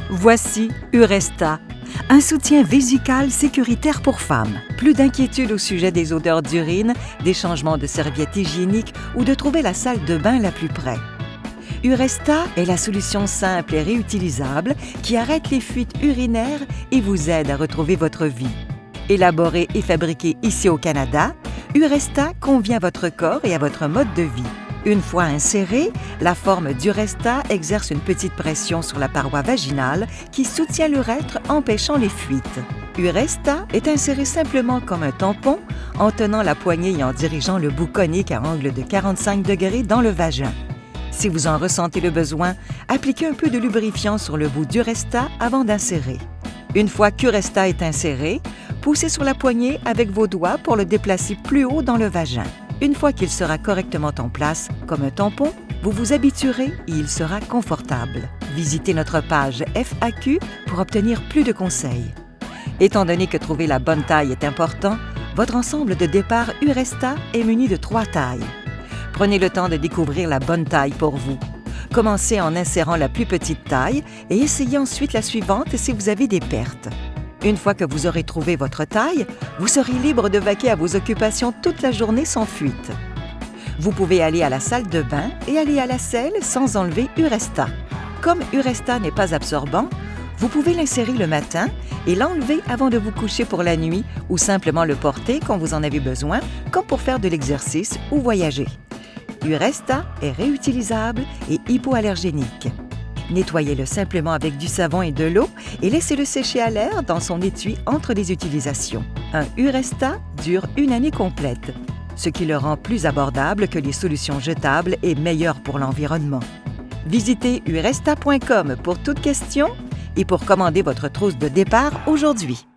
Voici Uresta, un soutien vésical sécuritaire pour femmes. Plus d'inquiétude au sujet des odeurs d'urine, des changements de serviettes hygiéniques ou de trouver la salle de bain la plus près. Uresta est la solution simple et réutilisable qui arrête les fuites urinaires et vous aide à retrouver votre vie. Élaboré et fabriqué ici au Canada, Uresta convient à votre corps et à votre mode de vie. Une fois insérée, la forme d'Uresta exerce une petite pression sur la paroi vaginale qui soutient l'urètre, empêchant les fuites. Uresta est inséré simplement comme un tampon en tenant la poignée et en dirigeant le bout conique à angle de 45 degrés dans le vagin. Si vous en ressentez le besoin, appliquez un peu de lubrifiant sur le bout d'Uresta avant d'insérer. Une fois qu'Uresta est inséré, poussez sur la poignée avec vos doigts pour le déplacer plus haut dans le vagin. Une fois qu'il sera correctement en place, comme un tampon, vous vous habituerez et il sera confortable. Visitez notre page FAQ pour obtenir plus de conseils. Étant donné que trouver la bonne taille est important, votre ensemble de départ Uresta est muni de 3 tailles. Prenez le temps de découvrir la bonne taille pour vous. Commencez en insérant la plus petite taille et essayez ensuite la suivante si vous avez des pertes. Une fois que vous aurez trouvé votre taille, vous serez libre de vaquer à vos occupations toute la journée sans fuite. Vous pouvez aller à la salle de bain et aller à la selle sans enlever Uresta. Comme Uresta n'est pas absorbant, vous pouvez l'insérer le matin et l'enlever avant de vous coucher pour la nuit ou simplement le porter quand vous en avez besoin, comme pour faire de l'exercice ou voyager. Uresta est réutilisable et hypoallergénique. Nettoyez-le simplement avec du savon et de l'eau et laissez-le sécher à l'air dans son étui entre les utilisations. Un Uresta dure 1 année complète, ce qui le rend plus abordable que les solutions jetables et meilleur pour l'environnement. Visitez uresta.com pour toute question et pour commander votre trousse de départ aujourd'hui.